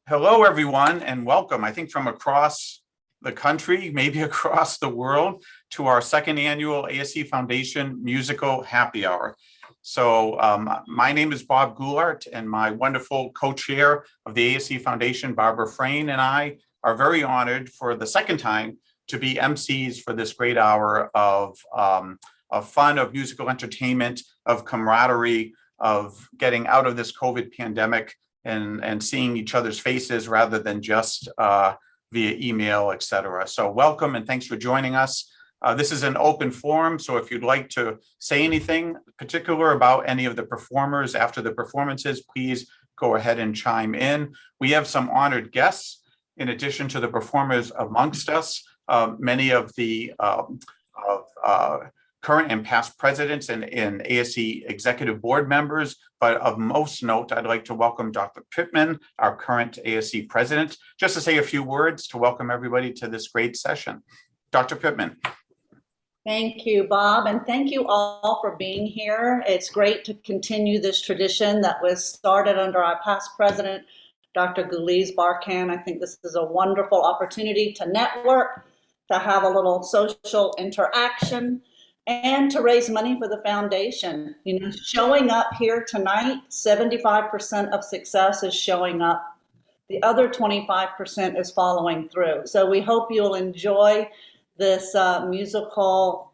Hello, everyone, and welcome, I think from across the country, maybe across the world, to our second annual ASC Foundation Musical Happy Hour. So my name is Bob Goulart, and my wonderful co-chair of the ASC Foundation, Barbara Frain, and I are very honored for the second time to be MCs for this great hour of fun, of musical entertainment, of camaraderie, of getting out of this COVID pandemic and seeing each other's faces rather than just via email, et cetera. So welcome and thanks for joining us. This is an open forum, so if you'd like to say anything particular about any of the performers after the performances, please go ahead and chime in. We have some honored guests in addition to the performers amongst us. Many of the current and past presidents and ASC executive board members, but of most note, I'd like to welcome Dr. Pittman, our current ASC president, just to say a few words to welcome everybody to this great session. Dr. Pittman. Thank you, Bob, and thank you all for being here. It's great to continue this tradition that was started under our past president, Dr. Guliz Barkan. I think this is a wonderful opportunity to network, to have a little social interaction, and to raise money for the foundation. You know, showing up here tonight, 75% of success is showing up. The other 25% is following through. So we hope you'll enjoy this musical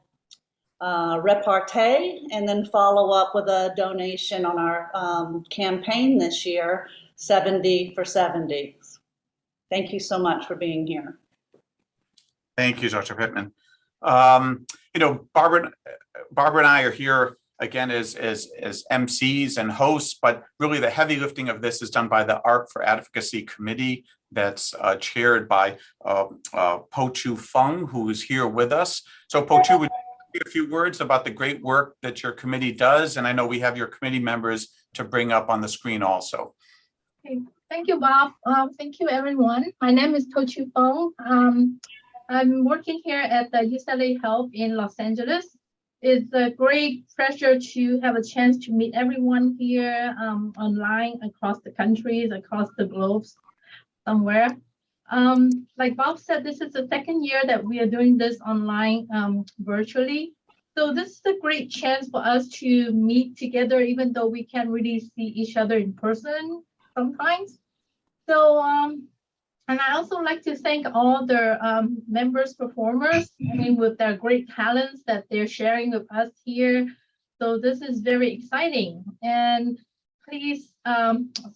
repartee and then follow up with a donation on our campaign this year, 70 for 70. Thank you so much for being here. Thank you, Dr. Pittman. You know, Barbara and I are here again as MCs and hosts, but really the heavy lifting of this is done by the Art for Advocacy Committee that's chaired by Po-Chu Fung, who is here with us. So Po-Chu, would you say a few words about the great work that your committee does? And I know we have your committee members to bring up on the screen also. Okay. Thank you, Bob. Thank you, everyone. My name is Po-Chu Fung. I'm working here at the UCLA Health in Los Angeles. It's a great pleasure to have a chance to meet everyone here online across the countries, across the globes somewhere. Like Bob said, this is the second year that we are doing this online virtually. So this is a great chance for us to meet together, even though we can't really see each other in person sometimes. So, and I also like to thank all the members, performers, I mean, with their great talents that they're sharing with us here. So this is very exciting. And please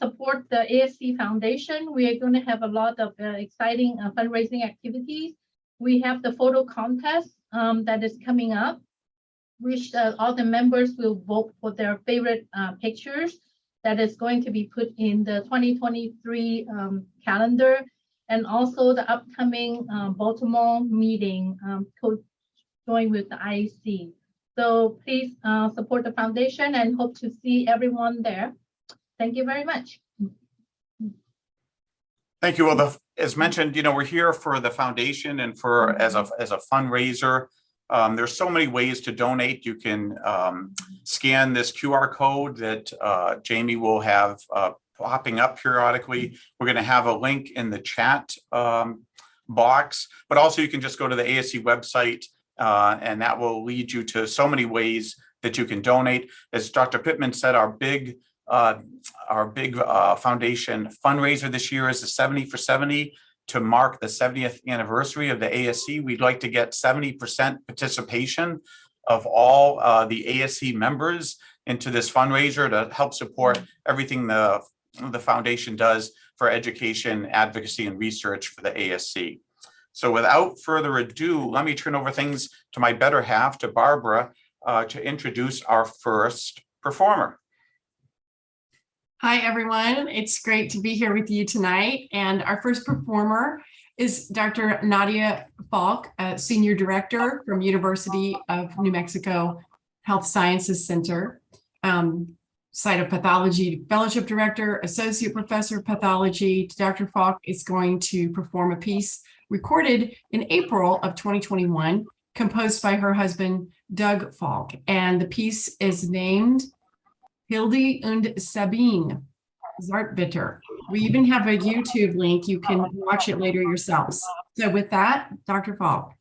support the ASC Foundation. We are going to have a lot of exciting fundraising activities. We have the photo contest that is coming up, which all the members will vote for their favorite pictures that is going to be put in the 2023 calendar. And also the upcoming Baltimore meeting join with the IAC. So please support the foundation and hope to see everyone there. Thank you very much. Thank you. Well, as mentioned, you know, we're here for the foundation and for as a fundraiser. There's so many ways to donate. You can scan this QR code that Jamie will have popping up periodically. We're going to have a link in the chat box, but also you can just go to the ASC website and that will lead you to so many ways that you can donate. As Dr. Pittman said, our big foundation fundraiser this year is the 70 for 70 to mark the 70th anniversary of the ASC. We'd like to get 70% participation of all the ASC members into this fundraiser to help support everything the foundation does for education, advocacy, and research for the ASC. So without further ado, let me turn over things to my better half, to Barbara, to introduce our first performer. Hi, everyone. It's great to be here with you tonight. And our first performer is Dr. Nadia Falk, Senior Director from University of New Mexico Health Sciences Center. Cytopathology Fellowship Director, Associate Professor of Pathology. Dr. Falk is going to perform a piece recorded in April of 2021, composed by her husband, Doug Falk. And the piece is named Hilde und Sabine. Zartbitter. We even have a YouTube link. You can watch it later yourselves. So with that, Dr. Falk.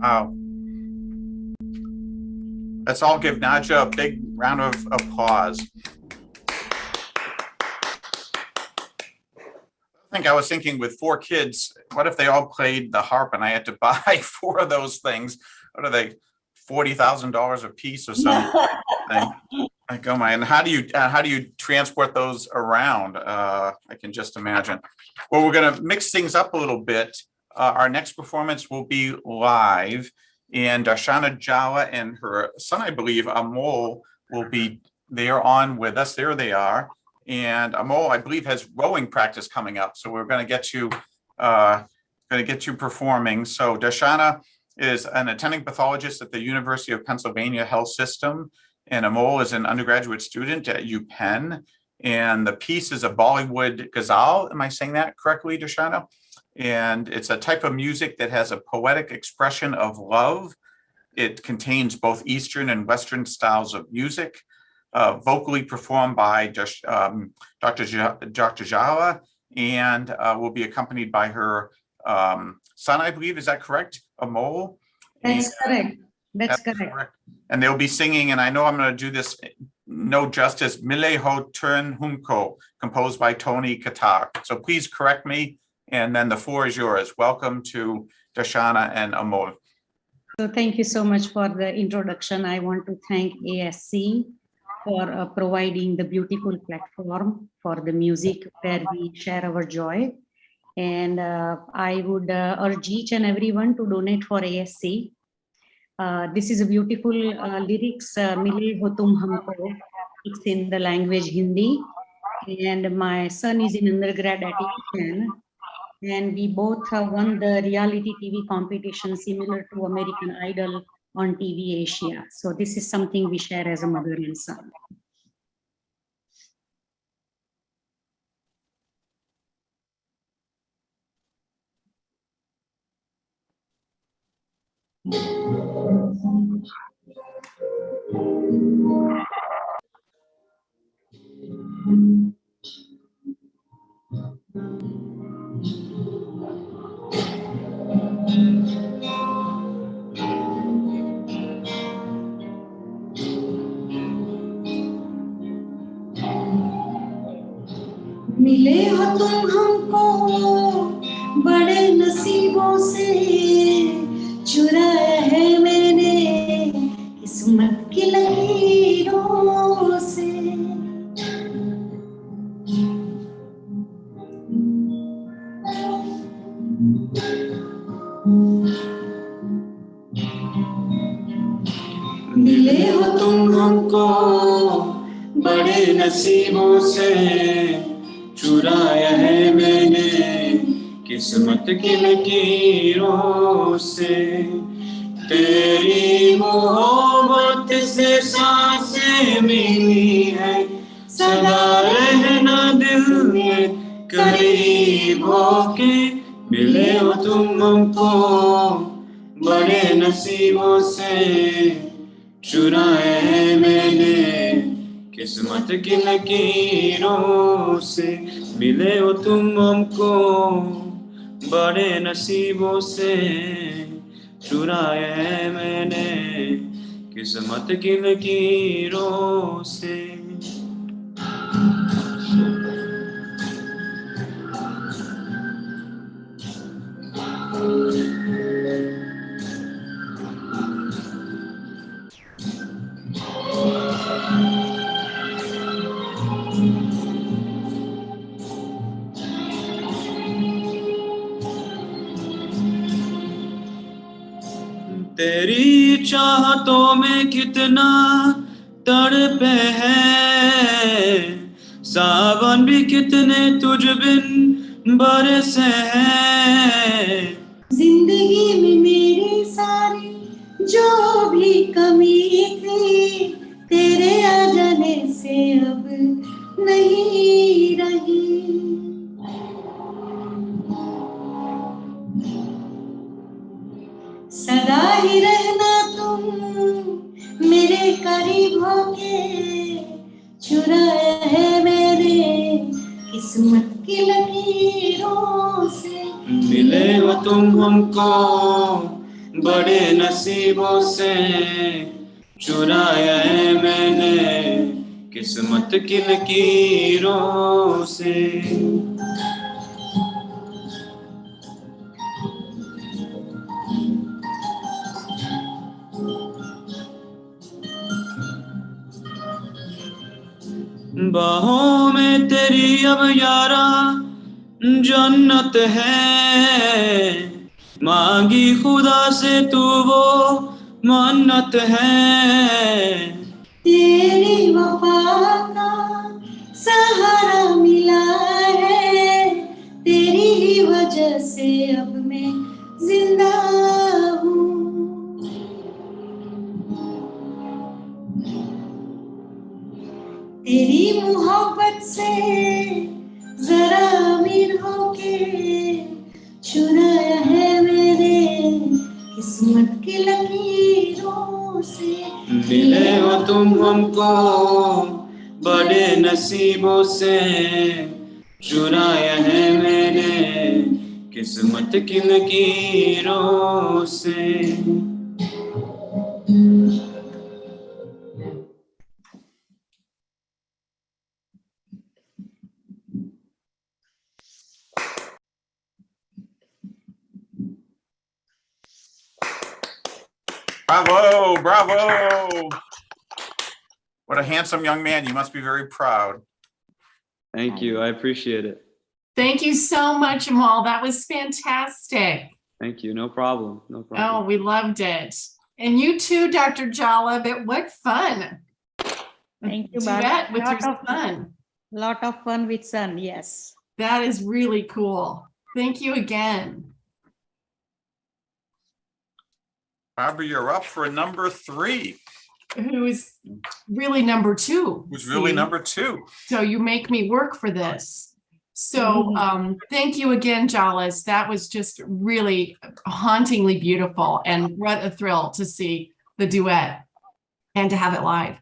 Wow. Let's all give Nadja a big round of applause. I was thinking with 4 kids, what if they all played the harp and I had to buy 4 of those things? What are they, $40,000 a piece or something? Like, oh my! And how do you transport those around? I can just imagine. Well, we're going to mix things up a little bit. Our next performance will be live, and Darshana Jala and her son, I believe, Amol, will be there on with us. There they are. And Amol, I believe, has rowing practice coming up, so we're going to get you performing. So Darshana is an attending pathologist at the University of Pennsylvania Health System, and Amol is an undergraduate student at UPenn. And the piece is a Bollywood ghazal. Am I saying that correctly, Darshana? And it's a type of music that has a poetic expression of love. It contains both Eastern and Western styles of music. Vocally performed by Dr. Jala, and will be accompanied by her son, I believe. Is that correct, Amol? That's correct. That's correct. And they'll be singing, and I know I'm going to do this no justice, Mile Ho Turn Humko, composed by Tony Qatar. So please correct me, and then the floor is yours. Welcome to Darshana and Amol. So thank you so much for the introduction. I want to thank ASC for providing the beautiful platform for the music where we share our joy. And I would urge each and everyone to donate for ASC. This is a beautiful lyrics, Mile Ho Tum Humko. It's in the language Hindi. And my son is in undergrad at UPenn. And we both have won the reality TV competition similar to American Idol on TV Asia. So this is something we share as a mother and son. मिले हो तुम हमको बड़े नसीबों से चुराया है मैंने किस्मत की लकीरों से मिले हो तुम हमको बड़े नसीबों से चुराया है मैंने किस्मत की लकीरों से तेरी मोहब्बत से सांसें मिली है सदा रहना दिल में करीब होके मिले हो तुम हमको बड़े नसीबों से चुराया है मैंने किस्मत की लकीरों से मिले हो तुम हमको बड़े नसीबों से चुराया है मैंने किस्मत की लकीरों से तेरी चाहतों में कितना तड़पे हैं सावन भी कितने तुझ बिन बरसे हैं जिंदगी में मेरी सारी जो भी कमी थी तेरे आ जाने से अब नहीं रही सदा ही रहना तुम मेरे करीब होके चुराया है मेरे किस्मत की लकीरों से मिले हो तुम हमको बड़े नसीबों से चुराया है मैंने किस्मत की लकीरों से। बाहों में तेरी अब यारा जन्नत है, मांगी खुदा से तू वो मन्नत है। तेरी वफा का सहारा मिला है, तेरी ही वजह से अब मैं जिंदा हूँ। तेरी मोहब्बत से जरा अमीर होके चुराया है मेरे किस्मत की लकीरों से। मिले हो तुम हमको बड़े नसीबों से, चुराया है मैंने किस्मत की लकीरों से। Bravo, bravo. What a handsome young man. You must be very proud. Thank you. I appreciate it. Thank you so much, Amal. That was fantastic. Thank you. No problem. No problem. Oh, we loved it. And you too, Dr. Jala, but what fun. Thank you, Duet Barbara. with your son. Lot of fun with son, yes. That is really cool. Thank you again. Barbara, you're up for number 3. Who is really number 2. Who's really see? number 2. So you make me work for this. So thank you again, Jalas. That was just really hauntingly beautiful, and what a thrill to see the duet and to have it live.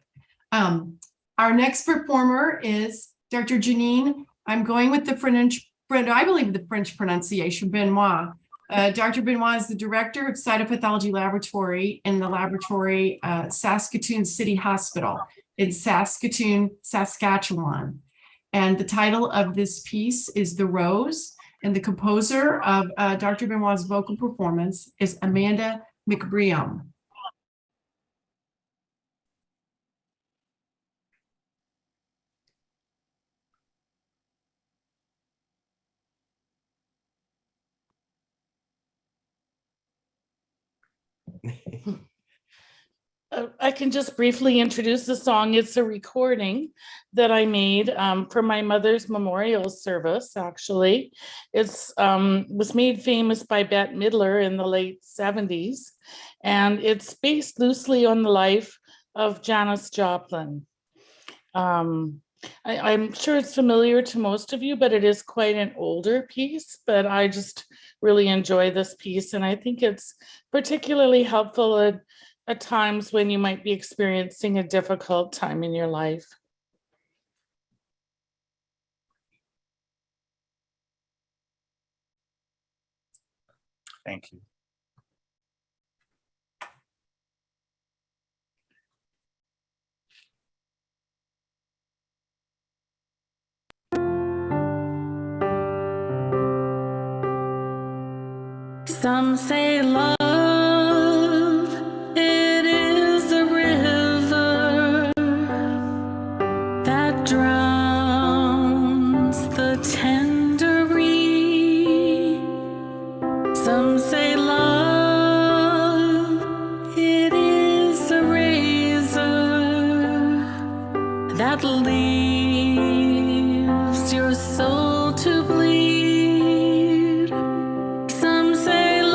Our next performer is Dr. Janine. I'm going with the French, I believe the French pronunciation, Benoit. Dr. Benoit is the director of Cytopathology Laboratory in the laboratory Saskatoon City Hospital in Saskatoon, Saskatchewan. And the title of this piece is The Rose, and the composer of Dr. Benoit's vocal performance is Amanda McBreum. I can just briefly introduce the song. It's a recording that I made for my mother's memorial service, actually. It's was made famous by Bette Midler in the late 70s, and it's based loosely on the life of Janis Joplin. I'm sure it's familiar to most of you, but it is quite an older piece, but I just really enjoy this piece, and I think it's particularly helpful at times when you might be experiencing a difficult time in your life. Thank you. Some say love, it is a river that drowns the tender reed. Some say love, it is a razor that leaves your soul to bleed. Some say love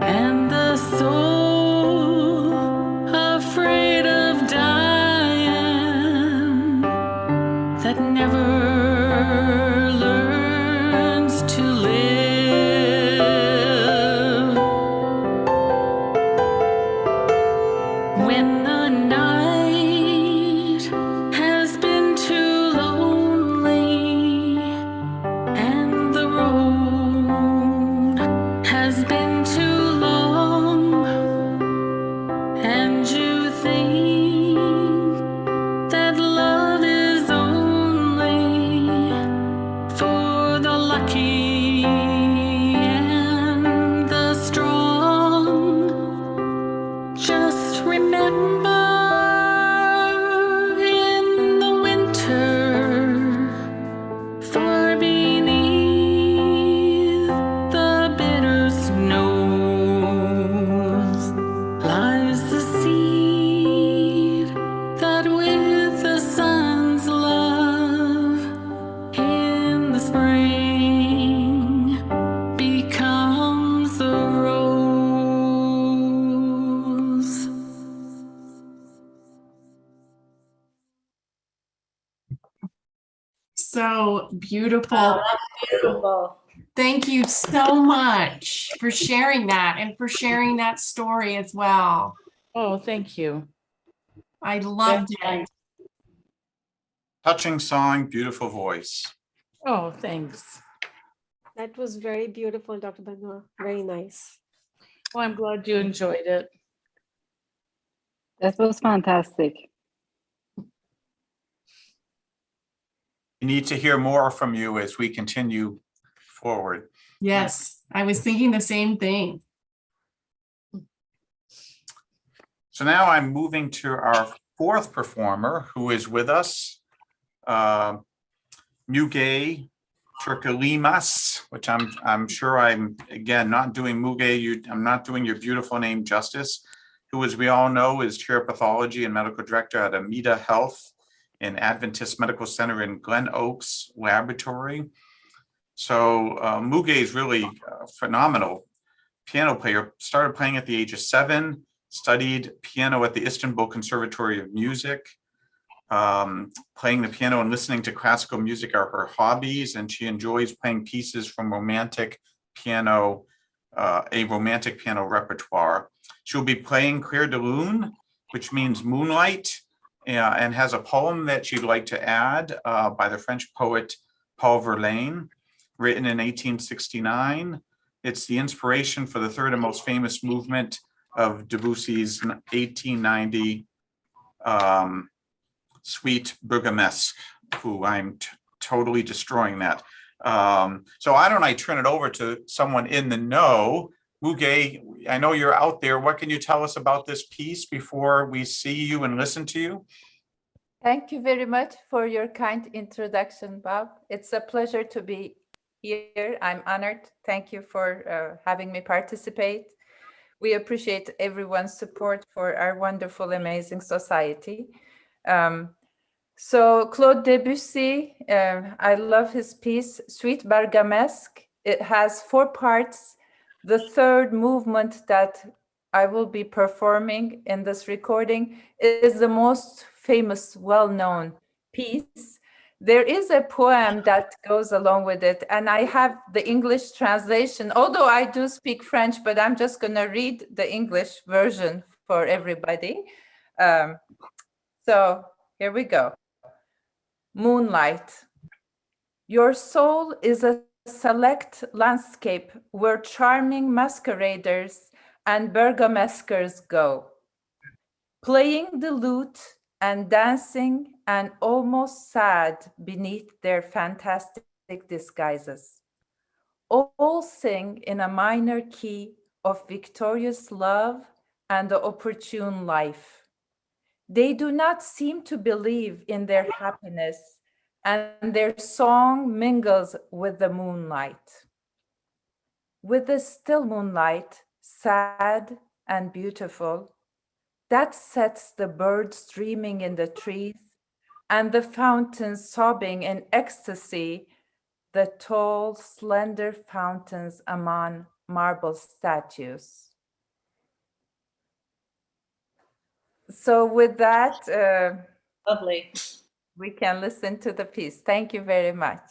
and the soul afraid of dying that never learns to live. When the night has been too lonely and the road has been too long, and you think that love is only for the lucky and the strong, just remember in the winter, far beneath the bitter snows, lies the seed that with the sun's love in the spring becomes a rose. So beautiful. Wow, that's beautiful. Thank you so much for sharing that and for sharing that story as well. Oh, thank you. I loved Very it. nice. Touching song, beautiful voice. Oh, thanks. That was very beautiful, Dr. Benoit. Very nice. Well, I'm glad you enjoyed it. That was fantastic. We need to hear more from you as we continue forward. Yes, I was thinking the same thing. So now I'm moving to our fourth performer who is with us, Muge Turkalimas, which I'm sure I'm again not doing Muge. I'm not doing your beautiful name justice. Who, as we all know, is chair of pathology and medical director at Amida Health and Adventist Medical Center in Glen Oaks Laboratory. So Muge is really a phenomenal piano player. Started playing at the age of 7, studied piano at the Istanbul Conservatory of Music. Playing the piano and listening to classical music are her hobbies, and she enjoys playing pieces from a romantic piano repertoire. She'll be playing Clair de Lune, which means moonlight, and has a poem that she'd like to add by the French poet Paul Verlaine, written in 1869. It's the inspiration for the third and most famous movement of Debussy's 1890 Suite Bourgamesque, who I'm totally destroying that. So why don't I turn it over to someone in the know. Muge, I know you're out there. What can you tell us about this piece before we see you and listen to you? Thank you very much for your kind introduction, Bob. It's a pleasure to be here. I'm honored. Thank you for having me participate. We appreciate everyone's support for our wonderful, amazing society. So Claude Debussy, I love his piece, Suite Bourgamesque. It has 4 parts. The third movement that I will be performing in this recording is the most famous, well-known piece. There is a poem that goes along with it, and I have the English translation, although I do speak French, but I'm just going to read the English version for everybody. So here we go. Moonlight. Your soul is a select landscape where charming masqueraders and burgomaskers go, playing the lute and dancing and almost sad beneath their fantastic disguises. All sing in a minor key of victorious love and the opportune life. They do not seem to believe in their happiness, and their song mingles with the moonlight. With the still moonlight, sad and beautiful, that sets the birds dreaming in the trees and the fountains sobbing in ecstasy the tall, slender fountains among marble statues. So with that, Lovely. we can listen to the piece. Thank you very much.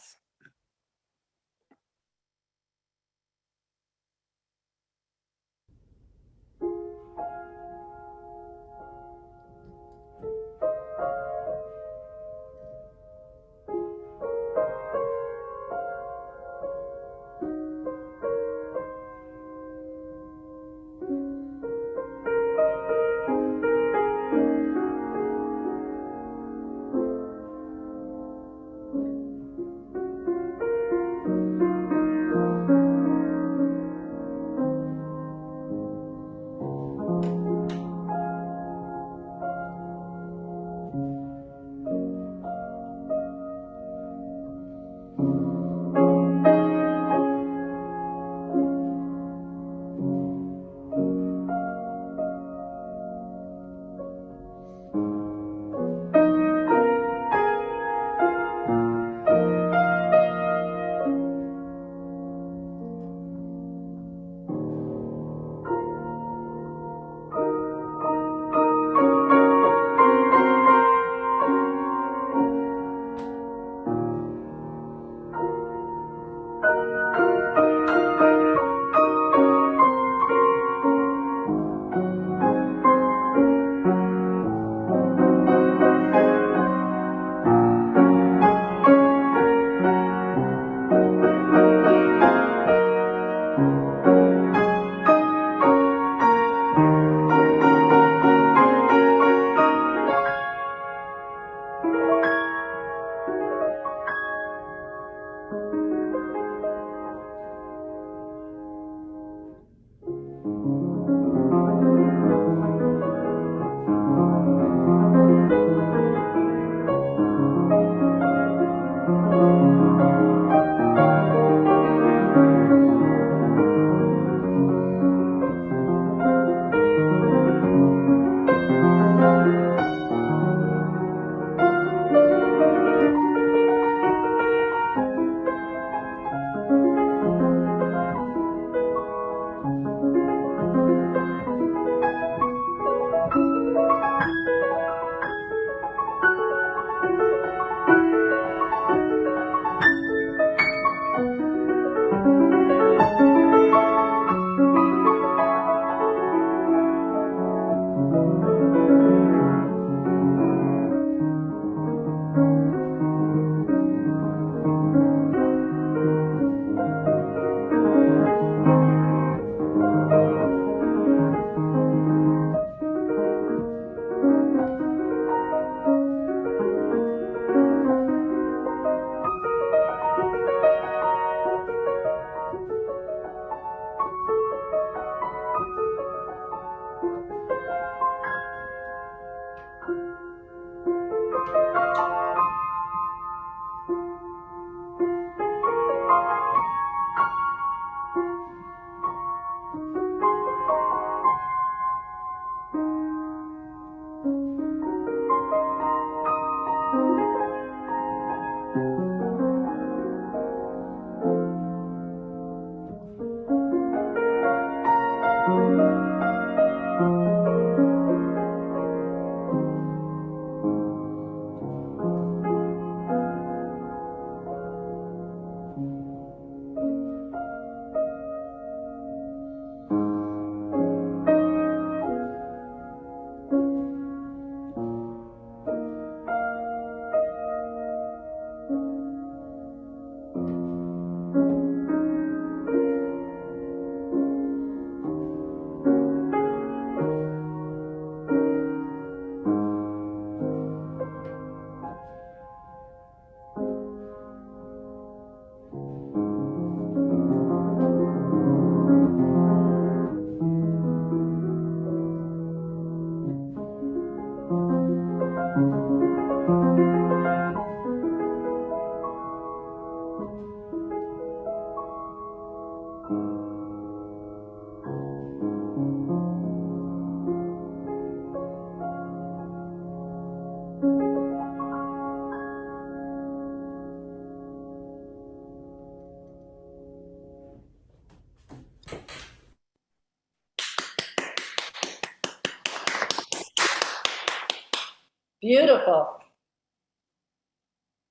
Beautiful.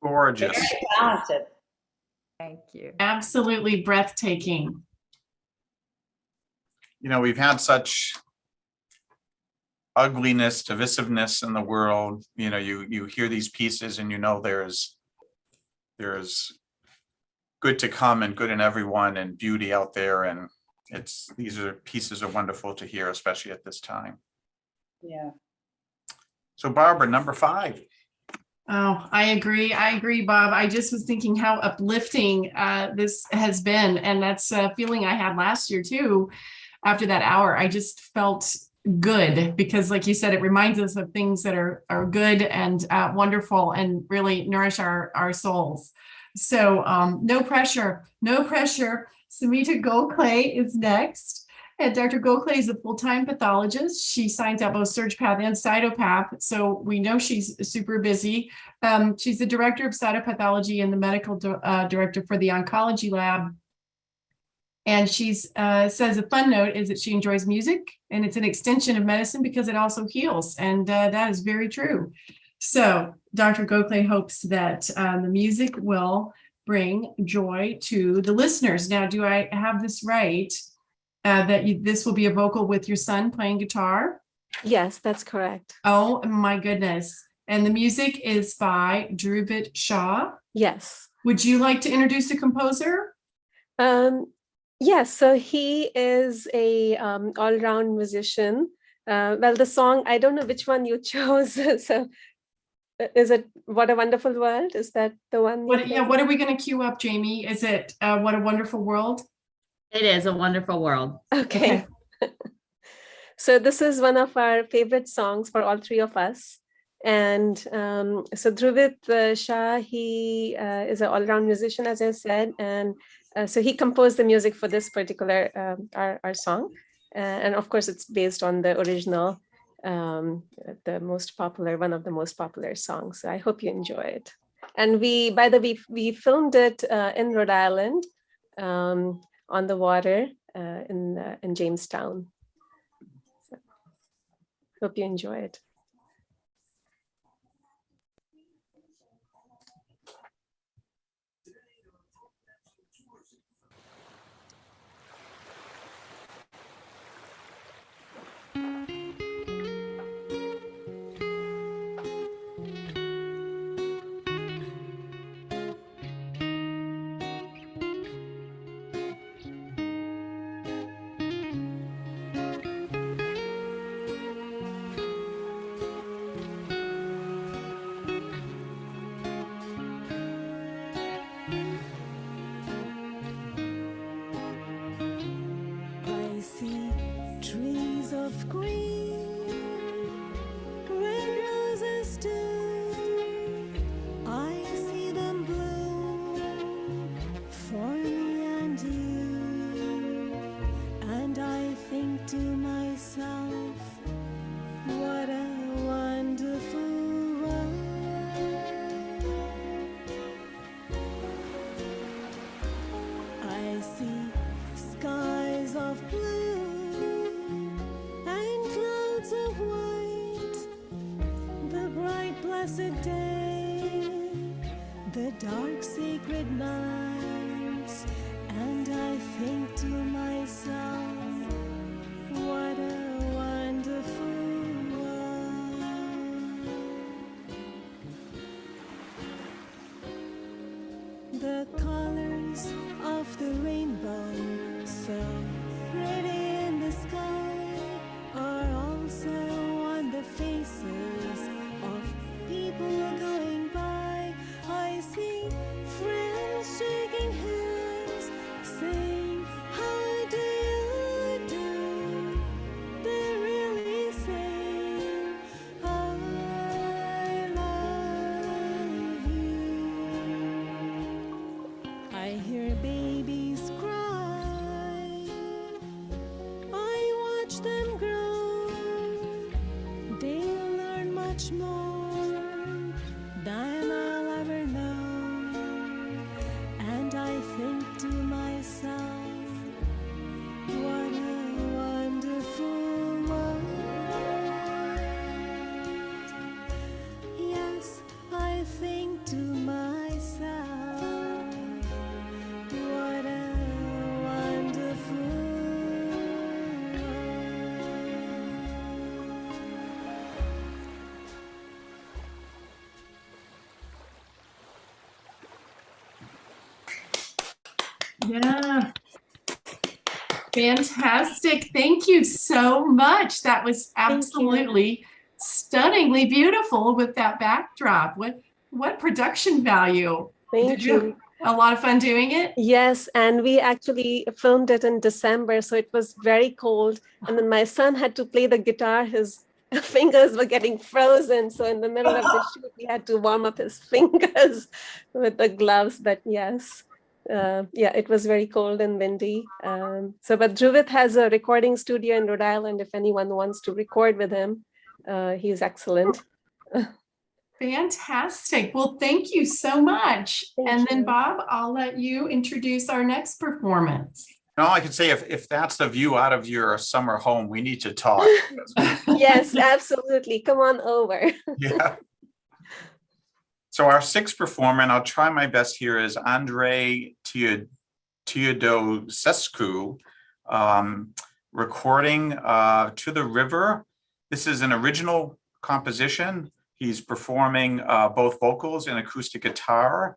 Gorgeous. Very talented. Thank you. Absolutely breathtaking. You know, we've had such ugliness, divisiveness in the world. You know, you hear these pieces and you know there's good to come and good in everyone and beauty out there. And these pieces are wonderful to hear, especially at this time. Yeah. So Barbara, number 5. Oh, I agree, Bob. I just was thinking how uplifting this has been. And that's a feeling I had last year too. After that hour, I just felt good because like you said, it reminds us of things that are good and wonderful and really nourish our souls. So no pressure. Samita Gokhale is next. And Dr. Gokhale is a full-time pathologist. She signs out both surgepath and cytopath. So we know she's super busy. She's the director of cytopathology and the medical director for the oncology lab. And she says a fun note is that she enjoys music and it's an extension of medicine because it also heals. And that is very true. So Dr. Gokhale hopes that the music will bring joy to the listeners. Now, do I have this right? This will be a vocal with your son playing guitar? Yes, that's correct. Oh my goodness. And the music is by Dhruvid Shah. Yes. Would you like to introduce the composer? Yes, so he is a all-round musician. Well, the song, I don't know which one you chose. So is it What a Wonderful World? Is that the one? What are we going to cue up, Jamie? Is it What a Wonderful World? It is a wonderful world. Okay. So this is one of our favorite songs for all three of us. And so Dhruvid Shah, he is an all-round musician, as I said. And so he composed the music for this particular, our song. And of course, it's based on the original, the most popular, one of the most popular songs. So I hope you enjoy it. And we filmed it in Rhode Island, on the water in Jamestown. So, hope you enjoy it. The colors of the rainbow, so pretty in the sky, are also on the faces of people going by. I see friends Yeah. Fantastic. Thank you so much. That was absolutely stunningly beautiful with that backdrop. What production value. Thank you. Have a lot of fun doing it? Yes, and we actually filmed it in December, so it was very cold. And then my son had to play the guitar. His fingers were getting frozen. So in the middle of the shoot, we had to warm up his fingers with the gloves. But yes, yeah, it was very cold and windy. But Dhruvit has a recording studio in Rhode Island. If anyone wants to record with him, he's excellent. Fantastic. Well, thank you so much. Then Bob, I'll let you introduce our next performance. No, I could say if that's the view out of your summer home, we need to talk. Yes, absolutely. Come on over. Yeah. So our sixth performer, and I'll try my best here, is Andrei Teodosescu, recording To the River. This is an original composition. He's performing both vocals and acoustic guitar.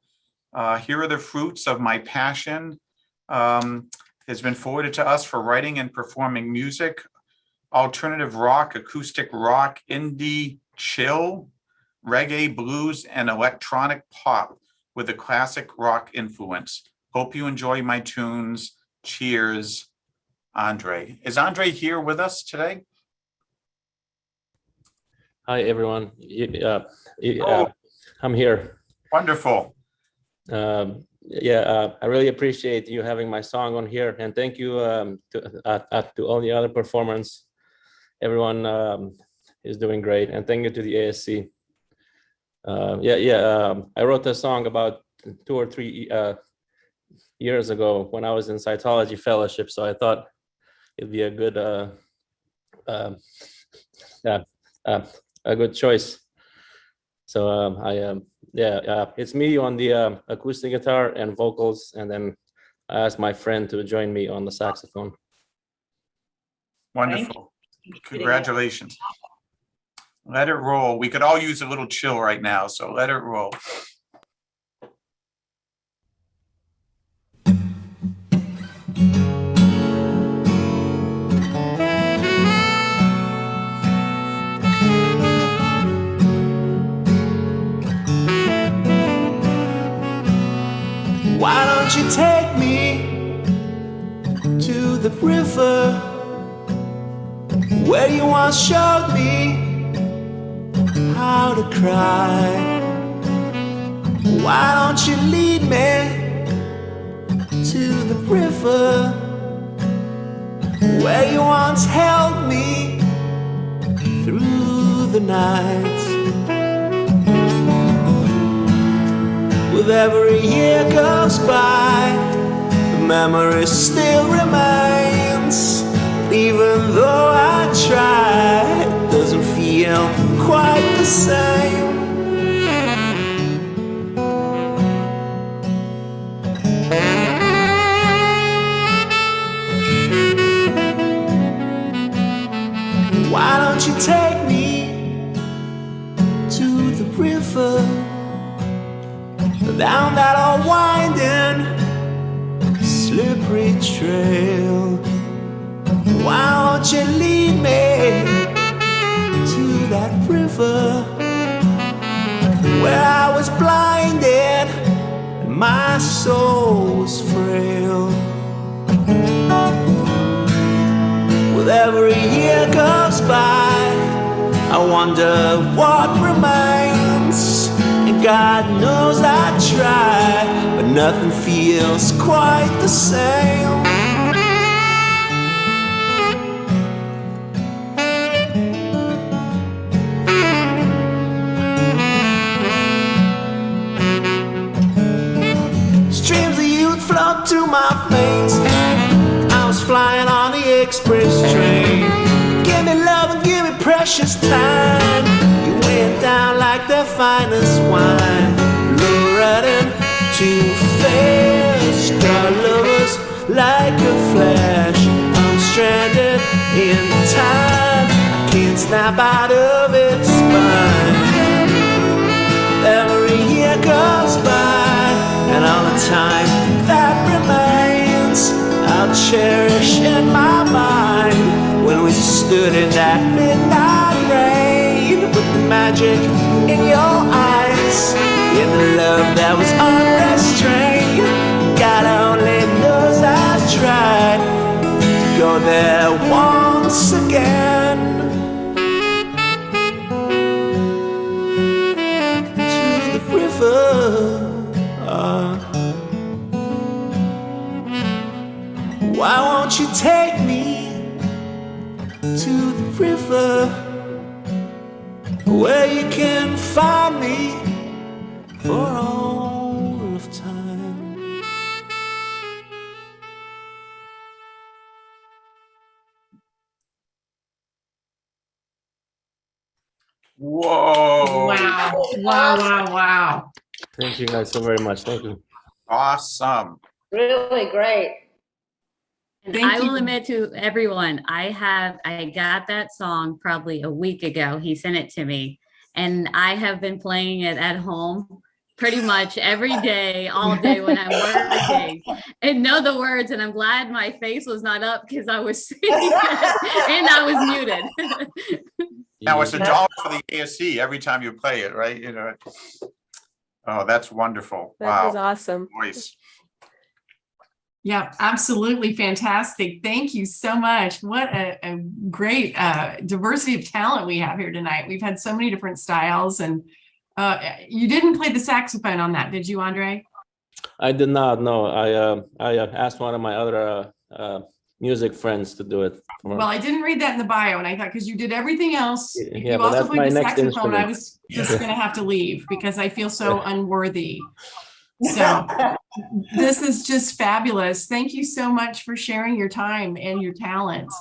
Here are the fruits of my passion. Has been forwarded to us for writing and performing music, alternative rock, acoustic rock, indie, chill, reggae, blues, and electronic pop with a classic rock influence. Hope you enjoy my tunes. Cheers, Andrei. Is Andrei here with us today? Hi, everyone. I'm here. Wonderful. I really appreciate you having my song on here, and thank you to all the other performers. Everyone is doing great, and thank you to the ASC. I wrote this song about 2 or 3 years ago when I was in cytology fellowship, so I thought it'd be a good choice. So it's me on the acoustic guitar and vocals, and then I asked my friend to join me on the saxophone. Wonderful. Congratulations. Let it roll. We could all use a little chill right now, so let it roll. Why don't you take me to the river where you once showed me how to cry? Why don't you lead me to the river where you once held me through the night? With every year goes by, the memory still remains. Even though I try, it doesn't feel quite the same. Why don't you take me to the river, down that old winding, slippery trail? Why don't you lead me to that river where I was blinded and my soul was frail? With every year goes by, I wonder what remains. And God knows I try, but nothing feels quite the same. Streams of youth flow to my face. I was flying on the express train. Give me love and give me precious time. You went down like the finest wine, luring too fast. Got lovers like a flash. I'm stranded in time. I can't snap out of its spine. Every year goes by, and all the time that remains cherish in my mind when we stood in that midnight rain, with the magic in your eyes, in the love that was unrestrained. God only knows I've tried to go there once again, to the river. Why won't you take me to the river, where you can find me for all of time? Whoa. Wow, wow, wow, wow. Thank you guys so very much. Thank you. Awesome. Really great. And Thank I will you. admit to everyone, I got that song probably a week ago. He sent it to me, and I have been playing it at home pretty much every day, all day when I'm working, and know the words. And I'm glad my face was not up because I was singing it and I was muted. Now it's $1 for the ASC every time you play it, right? You know. Oh, that's wonderful. That was Wow. awesome. Voice. Yeah, absolutely fantastic. Thank you so much. What a great diversity of talent we have here tonight. We've had so many different styles, and you didn't play the saxophone on that, did you, Andre? I did not know. I asked one of my other music friends to do it. Well, I didn't read that in the bio, and I thought because you did everything else, Yeah, you but also that's my played the next saxophone. I instrument. was just going to have to leave because I feel so unworthy. So this is just fabulous. Thank you so much for sharing your time and your talent.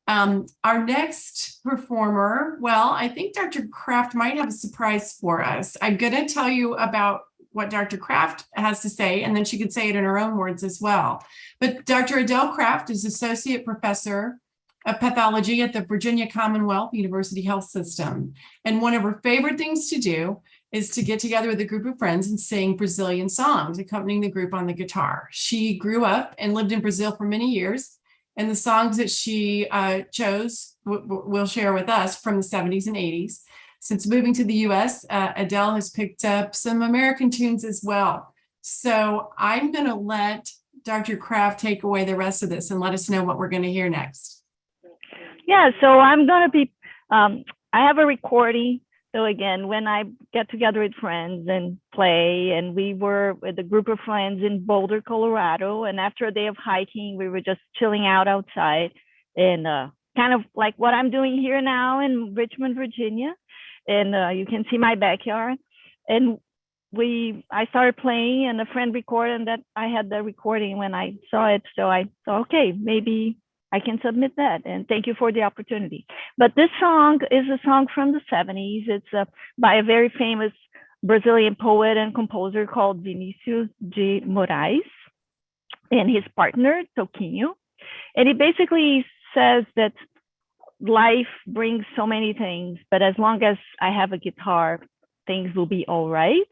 Our next performer, well, I think Dr. Kraft might have a surprise for us. I'm going to tell you about what Dr. Kraft has to say, and then she could say it in her own words as well. But Dr. Adele Kraft is Associate Professor of Pathology at the Virginia Commonwealth University Health System. And one of her favorite things to do is to get together with a group of friends and sing Brazilian songs, accompanying the group on the guitar. She grew up and lived in Brazil for many years, and the songs that she chose will share with us from the 70s and 80s. Since moving to the US, Adele has picked up some American tunes as well. So I'm going to let Dr. Kraft take away the rest of this and let us know what we're going to hear next. Yeah, so I'm going to be, I have a recording. So again, when I get together with friends and play, and we were with a group of friends in Boulder, Colorado, and after a day of hiking, we were just chilling out outside, and kind of like what I'm doing here now in Richmond, Virginia. And you can see my backyard. And I started playing, and a friend recorded, and that I had the recording when I saw it. So I thought, okay, maybe I can submit that, and thank you for the opportunity. But this song is a song from the 70s. It's by a very famous Brazilian poet and composer called Vinicius de Moraes and his partner, Toquinho. And he basically says that life brings so many things, but as long as I have a guitar, things will be all right.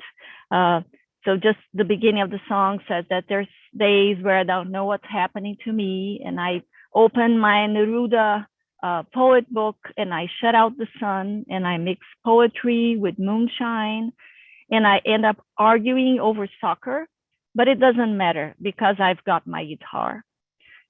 So just the beginning of the song says that there's days where I don't know what's happening to me, and I open my Neruda poet book and I shut out the sun, and I mix poetry with moonshine, and I end up arguing over soccer, but it doesn't matter because I've got my guitar.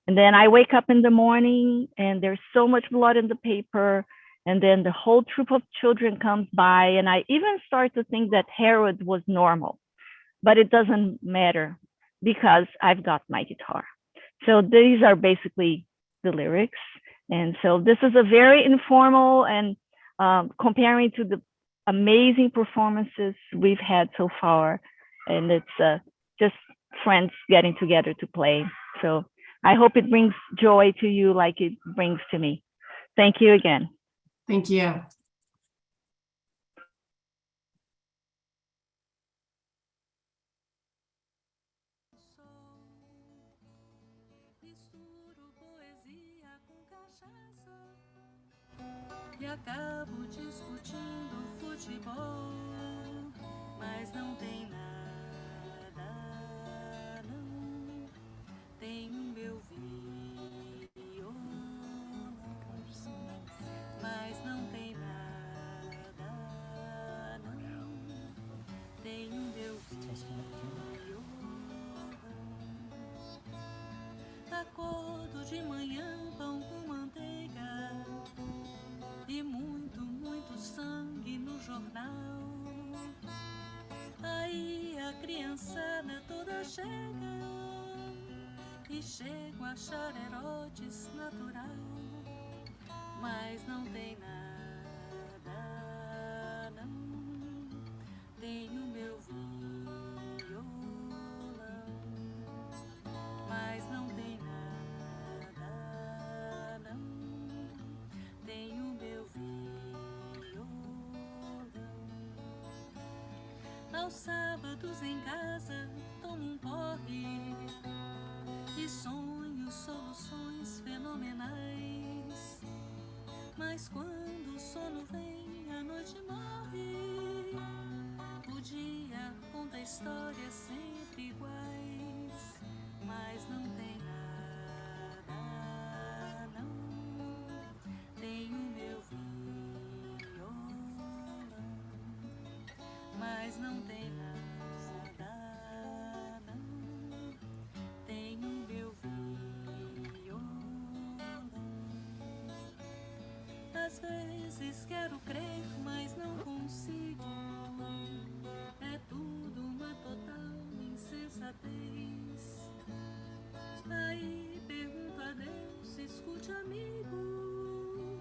And then I wake up in the morning and there's so much blood in the paper, and then the whole troop of children comes by, and I even start to think that Herod was normal, but it doesn't matter because I've got my guitar. So these are basically the lyrics. And so this is a very informal, and comparing to the amazing performances we've had so far. And it's just friends getting together to play. So I hope it brings joy to you like it brings to me. Thank you again. Thank you. E acabo discutindo futebol, mas não tem nada, não. Tenho meu de manhã pão com manteiga e muito, muito sangue no jornal. Aí a criançada toda chega e chego a achar Herodes natural, mas não tem nada, não. Tenho meu violão, mas não tem nada, não. Tenho meu violão. Aos sábados em casa tomo um porre e sonho soluções fenomenais. Mas quando o sono vem, a noite morre. O dia conta histórias sempre iguais, mas não tem nada, não. Tenho meu violão, mas não tem nada, não. Tenho meu violão. Às vezes quero crer, mas não consigo. É tudo uma total insensatez. Aí pergunto a Deus, escute amigo,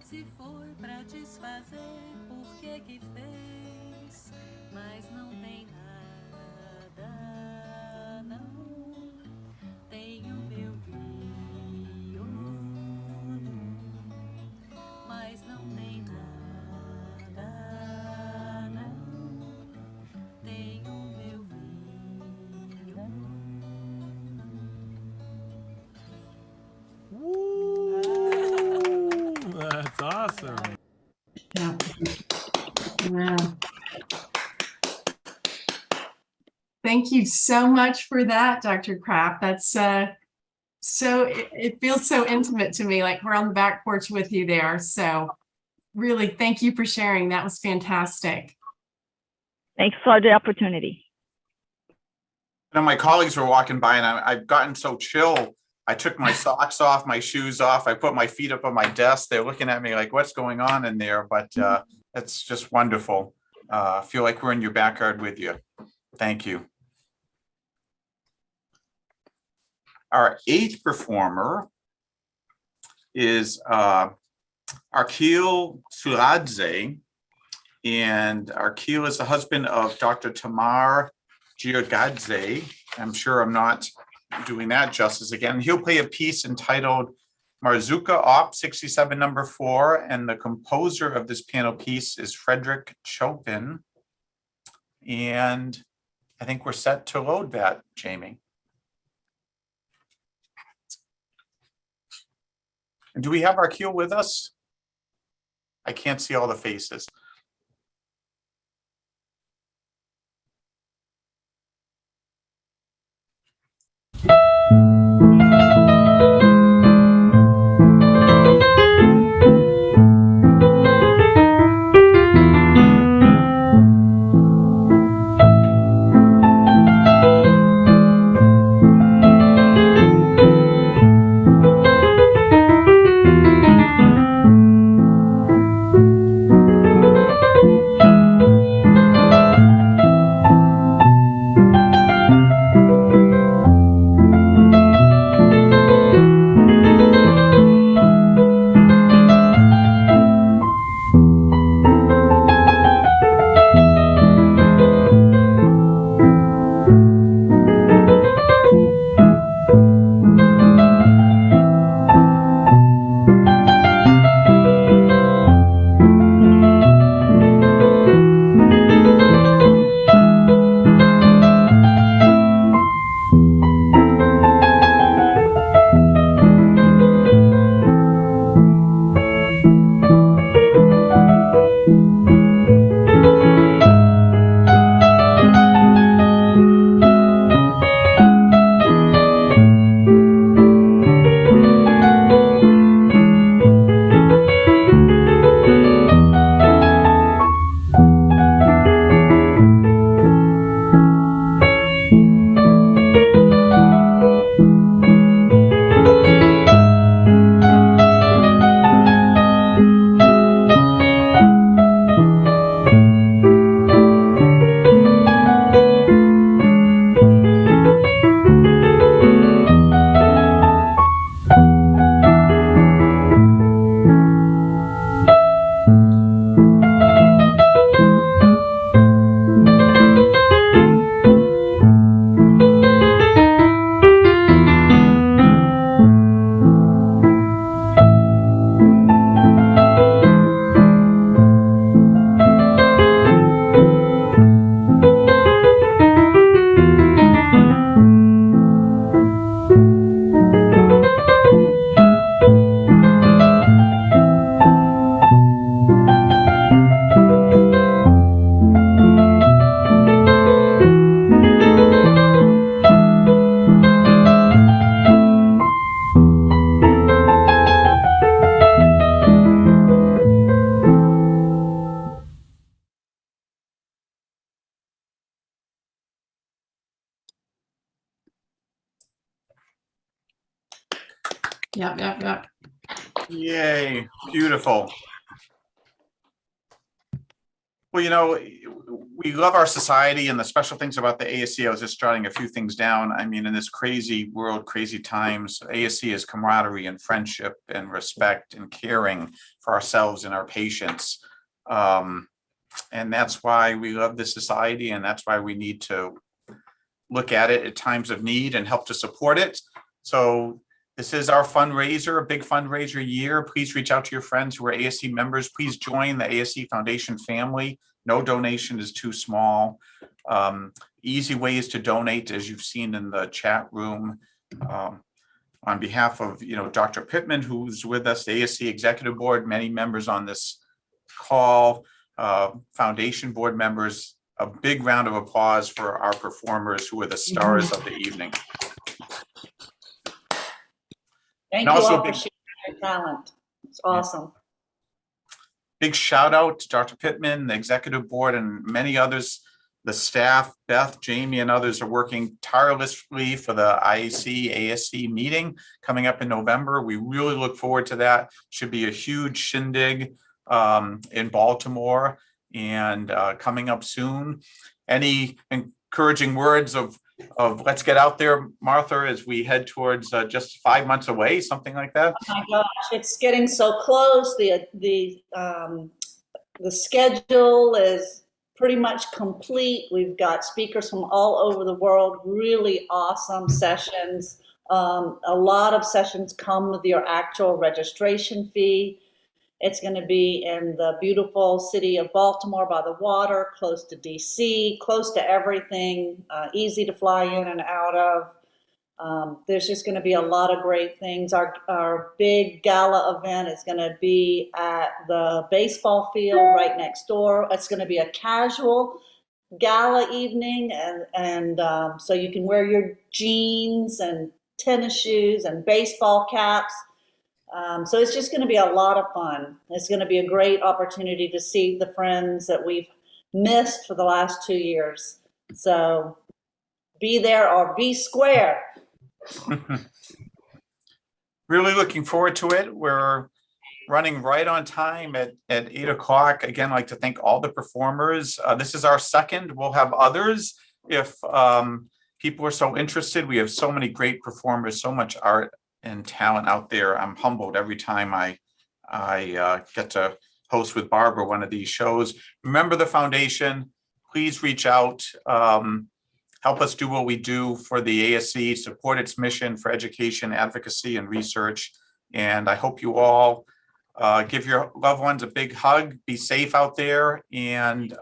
se foi pra desfazer, por que que fez? Mas não tem nada, não. Tenho meu violão, mas não tem nada, não. Tenho meu violão. That's awesome. Yeah. Wow. Thank you so much for that, Dr. Kraft. That's it feels so intimate to me, like we're on the back porch with you there. So really, thank you for sharing. That was fantastic. Thanks for the opportunity. You know, my colleagues were walking by and I've gotten so chill. I took my socks off, my shoes off. I put my feet up on my desk. They're looking at me like, what's going on in there? But it's just wonderful. I feel like we're in your backyard with you. Thank you. Our eighth performer is Arkil Suradze. And Arkil is the husband of Dr. Tamar Giorgadze. I'm sure I'm not doing that justice again. He'll play a piece entitled Marzuka Op 67 number 4. And the composer of this piano piece is Frederick Chopin. And I think we're set to load that, Jamie. And do we have Arkil with us? I can't see all the faces. Yep. Yay, beautiful. Well, you know, we love our society and the special things about the ASC. I was just jotting a few things down. I mean, in this crazy world, crazy times, ASC is camaraderie and friendship and respect and caring for ourselves and our patients. And that's why we love this society, and that's why we need to look at it at times of need and help to support it. So this is our fundraiser, a big fundraiser year. Please reach out to your friends who are ASC members. Please join the ASC Foundation family. No donation is too small. Easy ways to donate, as you've seen in the chat room. On behalf of, you know, Dr. Pittman, who's with us, the ASC Executive Board, many members on this call, Foundation board members, a big round of applause for our performers who are the stars of the evening. Thank And you also all for big- sharing your talent. It's awesome. Big shout out to Dr. Pittman, the executive board, and many others. The staff, Beth, Jamie, and others are working tirelessly for the IAC ASC meeting coming up in November. We really look forward to that. Should be a huge shindig in Baltimore and coming up soon. Any encouraging words of let's get out there, Martha, as we head towards just 5 months away, something like that? Oh my gosh, it's getting so close. The schedule is pretty much complete. We've got speakers from all over the world, really awesome sessions. A lot of sessions come with your actual registration fee. It's going to be in the beautiful city of Baltimore by the water, close to DC, close to everything, easy to fly in and out of. There's just going to be a lot of great things. Our big gala event is going to be at the baseball field right next door. It's going to be a casual gala evening, and so you can wear your jeans and tennis shoes and baseball caps. So it's just going to be a lot of fun. It's going to be a great opportunity to see the friends that we've missed for the last 2 years. So be there or be square. Really looking forward to it. We're running right on time at 8 o'clock. Again, I'd like to thank all the performers. This is our second. We'll have others if people are so interested. We have so many great performers, so much art and talent out there. I'm humbled every time I get to host with Barbara one of these shows. Remember the foundation. Please reach out. Help us do what we do for the ASC, support its mission for education, advocacy, and research. And I hope you all give your loved ones a big hug. Be safe out there. And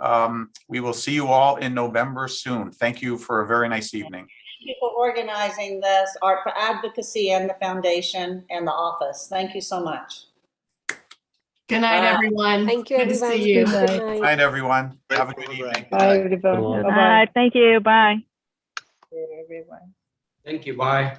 we will see you all in November soon. Thank you for a very nice evening. Thank you for organizing this, Art for Advocacy and the foundation and the office. Thank you so much. Good night, everyone. Thank you, Good to everyone. see you. Good Good night. night, everyone. Have a good evening. Bye, Good one. everyone. Thank you. Bye. Everyone. Thank you. Bye.